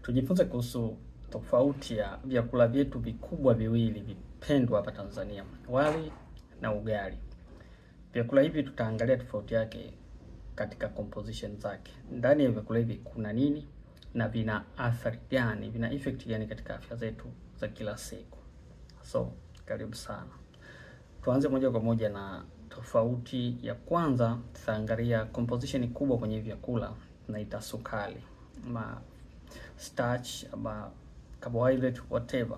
Tujifunze kuhusu tofauti ya vyakula vyetu vikubwa viwili vipendwa hapa Tanzania, wali na ugali. Vyakula hivi tutaangalia tofauti yake katika composition zake. Ndani ya vyakula hivi kuna nini na vina athari gani, vina effect gani katika afya zetu za kila siku. So, karibu sana. Tuanze moja kwa moja na tofauti ya kwanza. Tutaangalia composition kubwa kwenye vyakula, naita sukari, starch ama carbohydrate whatever.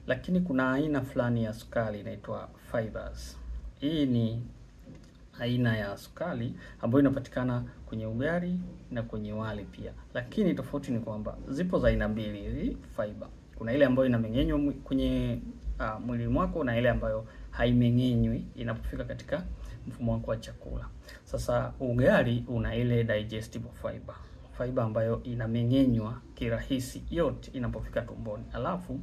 Lakini kuna aina fulani ya sukari inaitwa fibers. Hii ni aina ya sukari ambayo inapatikana kwenye ugali na kwenye wali pia. Lakini tofauti ni kwamba zipo za aina mbili hizi fiber. Kuna ile ambayo inameng'enywa kwenye mwili wako na ile ambayo haimeng'enywi inapofika katika mfumo wako wa chakula. Sasa ugali una ile digestible fiber ambayo inameng'enywa kirahisi yote inapofika tumboni. Alafu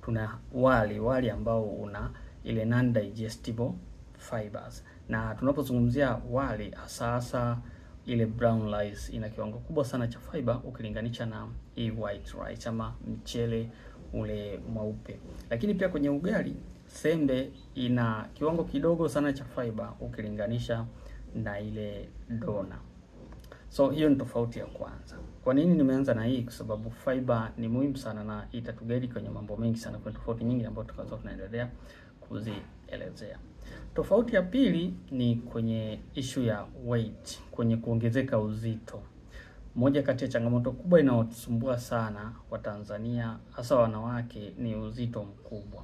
tuna wali ambao una ile non digestible fibers. Na tunapozungumzia wali hasa ile brown rice ina kiwango kubwa sana cha fiber ukilinganisha na hii white rice ama mchele ule mweupe. Lakini pia kwenye ugali sembe ina kiwango kidogo sana cha fiber ukilinganisha na ile dona. So hiyo ni tofauti ya kwanza. Kwa nini nimeanza na hii? Kwa sababu fiber ni muhimu sana na itatuguide kwenye mambo mengi sana, kwa tofauti nyingi ambazo tunaendelea kuzielezea. Tofauti ya pili ni kwenye issue ya weight, kwenye kuongezeka uzito. Moja kati ya changamoto kubwa inayotusumbua sana wa Tanzania hasa wanawake ni uzito mkubwa.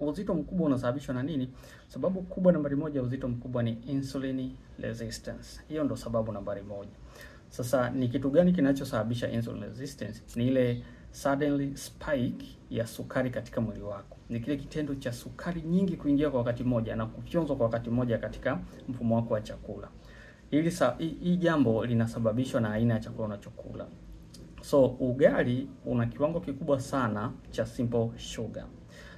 Uzito mkubwa unasababishwa na nini? Sababu kubwa nambari moja uzito mkubwa ni insulin resistance. Hiyo ndo sababu nambari moja. Sasa ni kitu gani kinachosababisha insulin resistance? Ni ile suddenly spike ya sukari katika mwili wako. Ni kile kitendo cha sukari nyingi kuingia kwa wakati mmoja na kufyonzwa kwa wakati mmoja katika mfumo wako wa chakula. Hii jambo linasababishwa na aina ya chakula unachokula. So ugali una kiwango kikubwa sana cha simple sugar.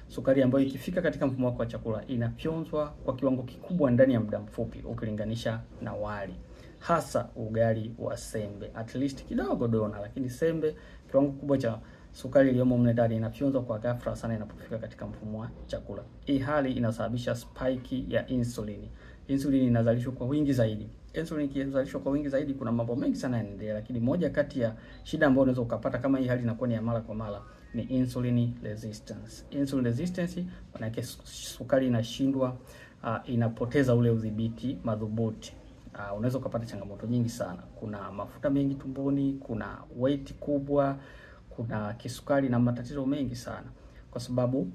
Sukari ambayo ikifika katika mfumo wako wa chakula inafyonzwa kwa kiwango kikubwa ndani ya muda mfupi ukilinganisha na wali. Hasa ugali wa sembe, at least kidogo dona, lakini sembe kiwango kikubwa cha sukari iliyomo mle ndani inafyonzwa kwa ghafla sana inapofika katika mfumo wa chakula. Hii hali inasababisha spike ya insulini. Insulini inazalishwa kwa wingi zaidi. Insulin ikizalishwa kwa wingi zaidi kuna mambo mengi sana yanaendelea, lakini moja kati ya shida ambayo unaweza ukapata kama hii hali inakuwa ni ya mara kwa mara ni insulin resistance. Insulin resistance maana yake sukari inashindwa, inapoteza ule udhibiti madhubuti. Unaweza ukapata changamoto nyingi sana. Kuna mafuta mengi tumboni, kuna weight kubwa, kuna kisukari na matatizo mengi sana. Kwa sababu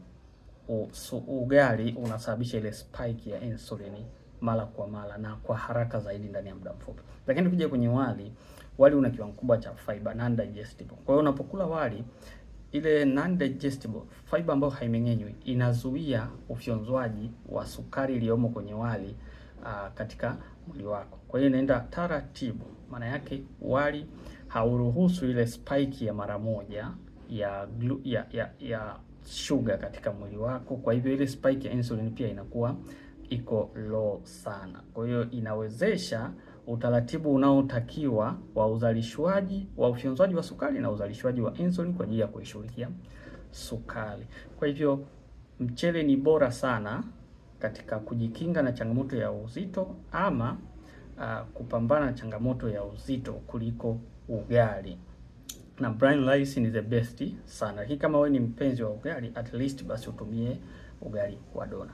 ugali unasababisha ile spike ya insulin mara kwa mara na kwa haraka zaidi ndani ya muda mfupi. Lakini tukija kwenye wali una kiwango kubwa cha fiber, non digestible. Kwa hiyo unapokula wali, ile non digestible fiber ambayo haimeng'enywi inazuia ufyonzwaji wa sukari iliyomo kwenye wali katika mwili wako. Kwa hiyo inaenda taratibu. Maana yake wali hauruhusu ile spike ya mara moja ya sugar katika mwili wako. Kwa hivyo ile spike ya insulin pia inakuwa iko low sana. Kwa hiyo inawezesha utaratibu unaotakiwa wa uzalishwaji wa ufyonzwaji wa sukari na uzalishwaji wa insulin kwa ajili ya kuishughulikia sukari. Kwa hivyo mchele ni bora sana katika kujikinga na changamoto ya uzito ama kupambana na changamoto ya uzito kuliko ugali. Na brown rice ni the best sana. Hii kama wewe ni mpenzi wa ugali, at least basi utumie ugali wa dona.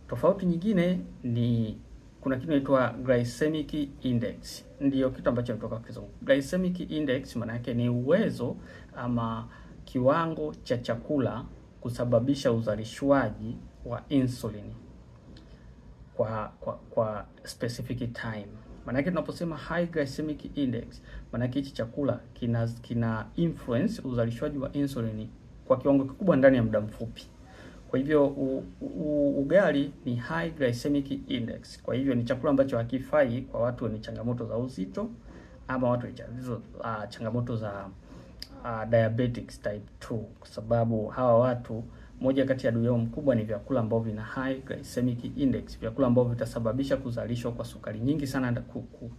Tofauti nyingine ni kuna kitu inaitwa glycemic index. Ndio kitu ambacho nimetoka kukizungumza. Glycemic index maana yake ni uwezo ama kiwango cha chakula kusababisha uzalishwaji wa insulin kwa specific time. Maana yake tunaposema high glycemic index, maana yake hichi chakula kina influence uzalishwaji wa insulin kwa kiwango kikubwa ndani ya muda mfupi. Kwa hivyo ugali ni high glycemic index. Kwa hivyo ni chakula ambacho hakifai kwa watu wenye changamoto za uzito ama watu wenye changamoto za diabetics type 2, kwa sababu hawa watu moja kati ya adui yao mkubwa ni vyakula ambavyo vina high glycemic index, vyakula ambavyo vitasababisha kuzalishwa kwa sukari nyingi sana,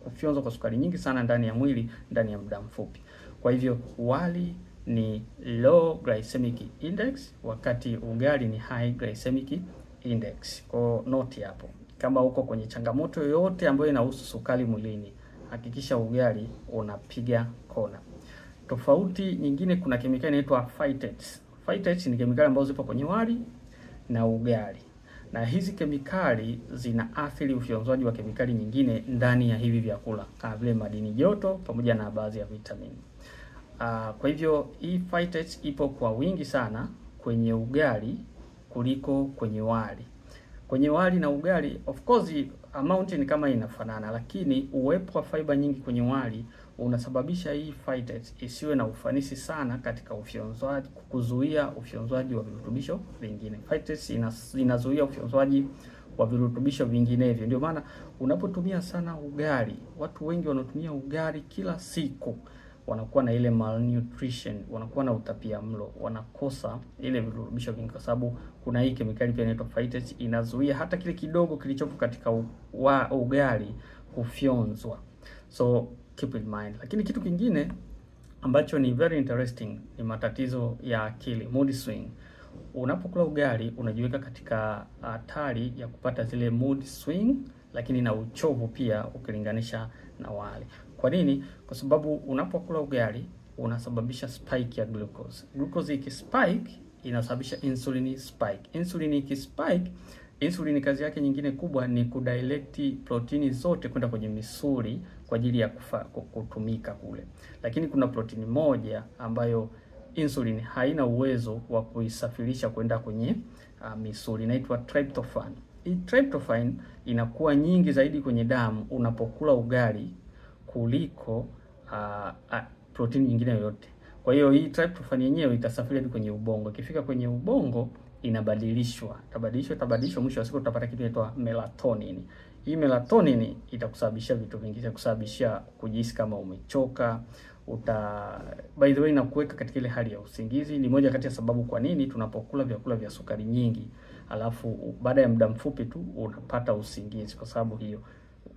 kufyonzwa kwa sukari nyingi sana ndani ya mwili ndani ya muda mfupi. Kwa hivyo wali ni low glycemic index, wakati ugali ni high glycemic index. Kwa note hapo, kama uko kwenye changamoto yoyote ambayo inahusu sukari mwilini, hakikisha ugali unapiga kona. Tofauti nyingine, kuna kemikali inaitwa phytates. Phytates ni kemikali ambazo zipo kwenye wali na ugali, na hizi kemikali zinaathiri ufyonzwaji wa kemikali nyingine ndani ya hivi vyakula kama vile madini joto pamoja na baadhi ya vitamini. Kwa hivyo hii phytates ipo kwa wingi sana kwenye ugali kuliko kwenye wali. Kwenye wali na ugali of course amount ni kama inafanana, lakini uwepo wa fiber nyingi kwenye wali unasababisha hii phytates isiwe na ufanisi sana katika ufyonzwaji, kuzuia ufyonzwaji wa virutubisho vingine. Phytates inazuia ufyonzwaji wa virutubisho vinginevyo. Ndio maana unapotumia sana ugali, watu wengi wanatumia ugali kila siku wanakuwa na ile malnutrition, wanakuwa na utapia mlo, wanakosa ile virutubisho vingi, kwa sababu kuna hii kemikali pia inaitwa phytates, inazuia hata kile kidogo kilichopo katika ugali kufyonzwa. So keep in mind. Lakini kitu kingine ambacho ni very interesting ni matatizo ya akili, mood swing. Unapokula ugali unajiweka katika hatari ya kupata zile mood swing, lakini na uchovu pia ukilinganisha na wali. Kwa nini? Kwa sababu unapokula ugali unasababisha spike ya glucose. Glucose ikispike inasababisha insulin spike. Insulin ikispike, insulin kazi yake nyingine kubwa ni kudirect protini zote kwenda kwenye misuli kwa ajili ya kutumika kule. Lakini kuna protini moja ambayo insulin haina uwezo wa kuisafirisha kwenda kwenye misuli, inaitwa tryptophan. Hii tryptophan inakuwa nyingi zaidi kwenye damu unapokula ugali kuliko protini nyingine yoyote. Kwa hiyo hii tryptophan yenyewe itasafiri hadi kwenye ubongo. Ikifika kwenye ubongo inabadilishwa, tabadilishwa, mwisho wa siku utapata kitu kinaitwa melatonin. Hii melatonin itakusababishia vitu vingi, itakusababishia kujihisi kama umechoka, by the way inakuweka katika ile hali ya usingizi. Ni moja kati ya sababu kwa nini tunapokula vyakula vya sukari nyingi alafu baada ya muda mfupi tu unapata usingizi, kwa sababu hiyo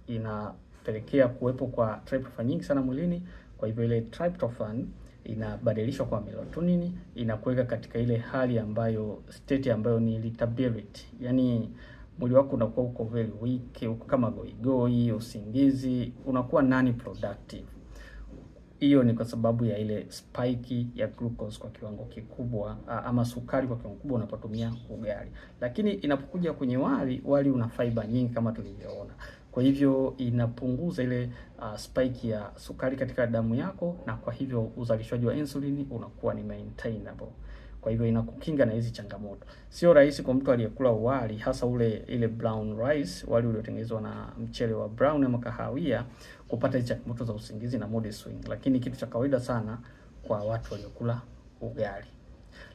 inapelekea kuwepo kwa tryptophan nyingi sana mwilini. Kwa hivyo ile tryptophan inabadilishwa kwa melatonin, inakuweka katika ile hali ambayo state ambayo ni irritability, yani mwili wako unakuwa uko very weak, uko kama goigoi, usingizi, unakuwa non productive. Hiyo ni kwa sababu ya ile spike ya glucose kwa kiwango kikubwa, ama sukari kwa kiwango kikubwa unapotumia ugali. Lakini inapokuja kwenye wali una fiber nyingi kama tulivyoona. Kwa hivyo inapunguza ile spike ya sukari katika damu yako, na kwa hivyo uzalishaji wa insulin unakuwa ni maintainable. Kwa hivyo inakukinga na hizi changamoto. Sio rahisi kwa mtu aliyekula wali, hasa ile brown rice, wali uliotengenezwa na mchele wa brown ama kahawia, kupata hizi changamoto za usingizi na mood swing. Lakini kitu cha kawaida sana kwa watu waliokula ugali.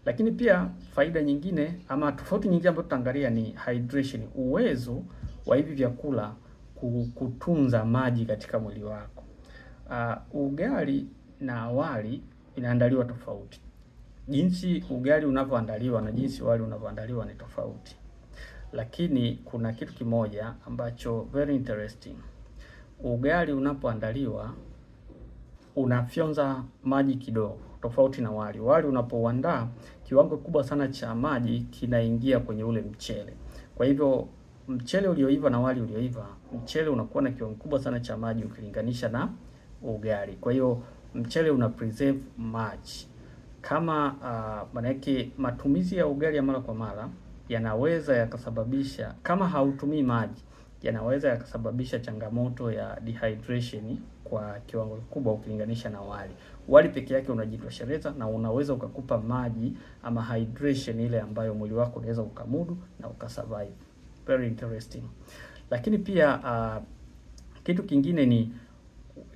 Lakini pia faida nyingine ama tofauti nyingine ambayo tutaangalia ni hydration, uwezo wa hivi vyakula kutunza maji katika mwili wako. Ugali na wali inaandaliwa tofauti. Jinsi ugali unavyoandaliwa na jinsi wali unavyoandaliwa ni tofauti. Lakini kuna kitu kimoja ambacho very interesting. Ugali unapoandaliwa unafyonza maji kidogo, tofauti na wali. Wali unapouandaa kiwango kubwa sana cha maji kinaingia kwenye ule mchele. Kwa hivyo mchele ulioiva na wali ulioiva, mchele unakuwa na kiwango kubwa sana cha maji ukilinganisha na ugali. Kwa hiyo mchele una preserve maji. Kama maana yake matumizi ya ugali ya mara kwa mara yanaweza yakasababisha, kama hautumii maji, yanaweza yakasababisha changamoto ya dehydration kwa kiwango kikubwa ukilinganisha na wali. Wali peke yake unajitosheleza na unaweza ukakupa maji ama hydration ile ambayo mwili wako unaweza ukamudu na ukasurvive. Very interesting. Lakini pia kitu kingine ni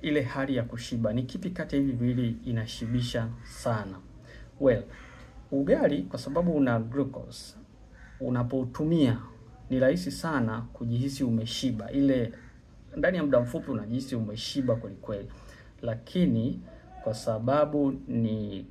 ile hali ya kushiba. Ni kipi kati ya hivi viwili inashibisha sana? Well, ugali kwa sababu una glucose, unapotumia ni rahisi sana kujihisi umeshiba. Ile ndani ya muda mfupi unajihisi umeshiba kweli kweli. Lakini kwa sababu ni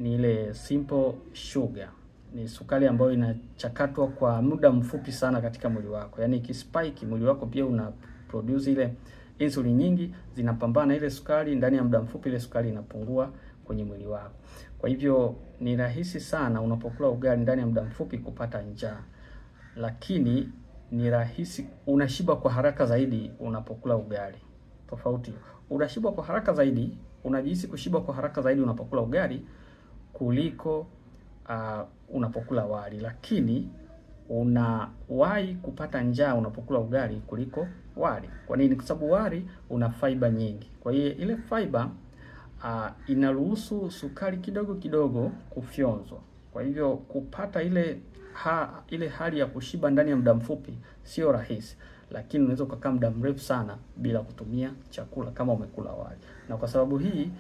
ile simple sugar, ni sukari ambayo inachakatwa kwa muda mfupi sana katika mwili wako. Yaani ikispike mwili wako pia una produce ile insulin nyingi, zinapambana ile sukari, ndani ya muda mfupi ile sukari inapungua. kwenye mwili wako. Kwa hivyo ni rahisi sana unapokula ugali ndani ya muda mfupi kupata njaa, lakini ni rahisi, unashiba kwa haraka zaidi unapokula ugali. Tofauti, unashiba kwa haraka zaidi, unajihisi kushiba kwa haraka zaidi unapokula ugali kuliko unapokula wali, lakini unawahi kupata njaa unapokula ugali kuliko wali. Kwa nini? Kwa sababu wali una fiber nyingi. Kwa hiyo ile fiber inaruhusu sukari kidogo kidogo kufyonzwa. Kwa hivyo kupata ile hali ya kushiba ndani ya muda mfupi sio rahisi, lakini unaweza kukaa muda mrefu sana bila kutumia chakula kama umekula wali. Na kwa sababu hii,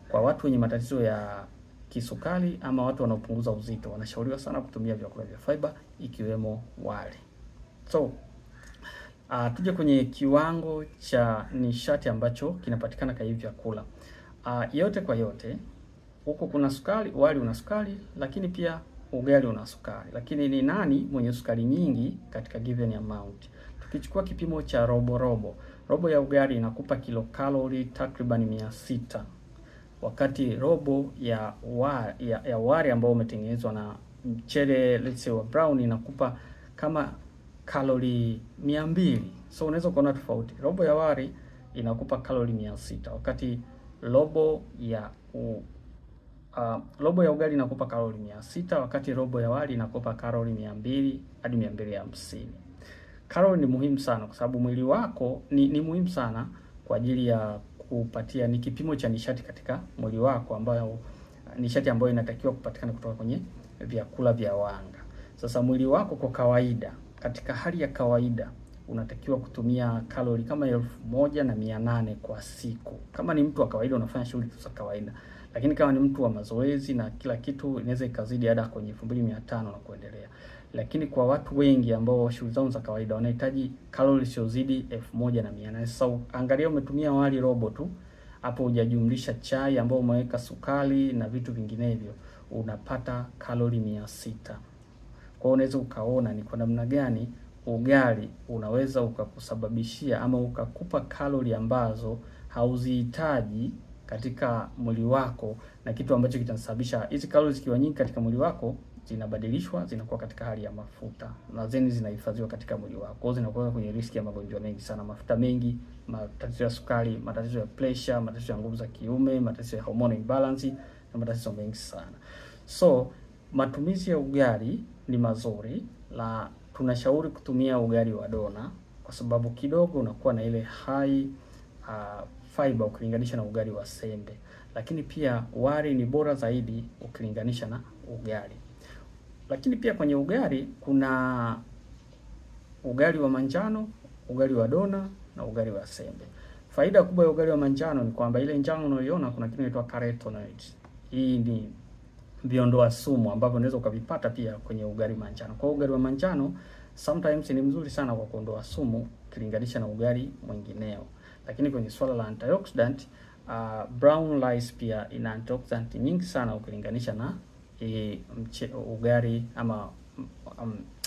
kwa watu wenye matatizo ya kisukari ama watu wanaopunguza uzito, wanashauriwa sana kutumia vyakula vya fiber ikiwemo wali. So tuje kwenye kiwango cha nishati ambacho kinapatikana kwa hivi vyakula. Yote kwa yote, huko kuna sukari, wali una sukari, lakini pia ugali una sukari. Lakini ni nani mwenye sukari nyingi katika given amount? Tukichukua kipimo cha robo ya ugali inakupa kilokalori takriban 600, wakati robo ya wali ambao umetengenezwa na mchele let's say wa brown inakupa kama kalori 200. So unaweza kuona tofauti. Robo ya wali inakupa kalori 600, wakati robo ya ugali inakupa kalori 600, wakati robo ya wali inakupa kalori 200 hadi 250. Kalori ni muhimu sana kwa sababu mwili wako ni muhimu sana kwa ajili ya kupatia, ni kipimo cha nishati katika mwili wako, ambayo nishati ambayo inatakiwa kupatikana kutoka kwenye vyakula vya wanga. Sasa mwili wako kwa kawaida, katika hali ya kawaida, unatakiwa kutumia kalori kama 1800 kwa siku. Kama ni mtu wa kawaida unafanya shughuli za kawaida. Lakini kama ni mtu wa mazoezi na kila kitu, inaweza ikazidi hata kwenye 2500 na kuendelea. Lakini kwa watu wengi ambao shughuli zao za kawaida wanahitaji kalori siozidi 1800. Sasa angalia umetumia wali robo tu, hapo hujajumlisha chai ambao umeweka sukari na vitu vinginevyo, unapata kalori 600. Kwa hiyo unaweza ukaona ni kwa namna gani ugali unaweza ukakusababishia ama ukakupa kalori ambazo hauzihitaji katika mwili wako, na kitu ambacho kitasababisha hizi kalori zikiwa nyingi katika mwili wako zinabadilishwa, zinakuwa katika hali ya mafuta na zeni zinahifadhiwa katika mwili wako, zinakuwa kwenye riski ya magonjwa mengi sana, mafuta mengi, matatizo ya sukari, matatizo ya pressure, matatizo ya nguvu za kiume, matatizo ya hormone imbalance na matatizo mengi sana. So matumizi ya ugali ni mazuri, la tunashauri kutumia ugali wa dona kwa sababu kidogo unakuwa na ile high fiber ukilinganisha na ugali wa sembe, lakini pia wali ni bora zaidi ukilinganisha na ugali. Lakini pia kwenye ugali kuna ugali wa manjano, ugali wa dona na ugali wa sembe. Faida kubwa ya ugali wa manjano ni kwamba ile njano unayoiona kuna kitu inaitwa carotenoids. Hii ni viondoa sumu ambavyo unaweza ukavipata pia kwenye ugali manjano. Kwa ugali wa manjano sometimes ni mzuri sana kwa kuondoa sumu ukilinganisha na ugali mwingineo. Lakini kwenye swala la antioxidant, brown rice pia ina antioxidant nyingi sana ukilinganisha na ugali ama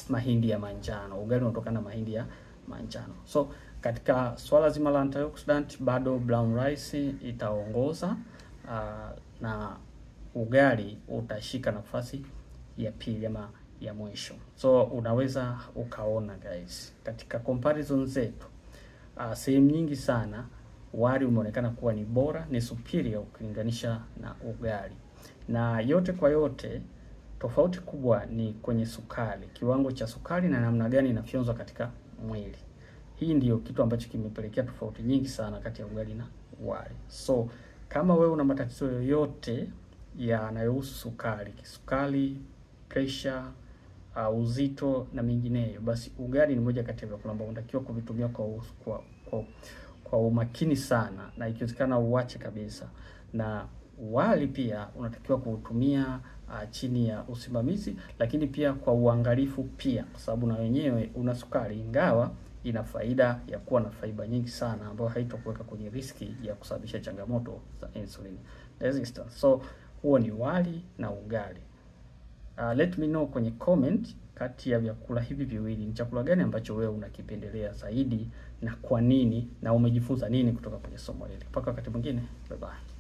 mahindi ya manjano. Ugali unatokana na mahindi ya manjano. So katika swala zima la antioxidant bado brown rice itaongoza, na ugali utashika nafasi ya pili ama ya mwisho. So unaweza ukaona guys, katika comparison zetu sehemu nyingi sana wali umeonekana kuwa ni bora, ni superior ukilinganisha na ugali. Na yote kwa yote, tofauti kubwa ni kwenye sukari, kiwango cha sukari na namna gani inafyonzwa katika mwili. Hii ndiyo kitu ambacho kimepelekea tofauti nyingi sana kati ya ugali na wali. So kama wewe una matatizo yoyote yanayohusu sukari, kisukari, pressure, uzito na mengineyo, basi ugali ni moja kati ya vyakula ambavyo unatakiwa kuvitumia kwa umakini sana, na ikiwezekana uache kabisa. Na wali pia unatakiwa kuutumia chini ya usimamizi, lakini pia kwa uangalifu pia, kwa sababu na wenyewe una sukari, ingawa ina faida ya kuwa na fiber nyingi sana ambayo haitokuweka kwenye riski ya kusababisha changamoto za insulin resistance. So huo ni wali na ugali. Let me know kwenye comment, kati ya vyakula hivi viwili ni chakula gani ambacho wewe unakipendelea zaidi na kwa nini, na umejifunza nini kutoka kwenye somo hili. Mpaka wakati mwingine, bye bye.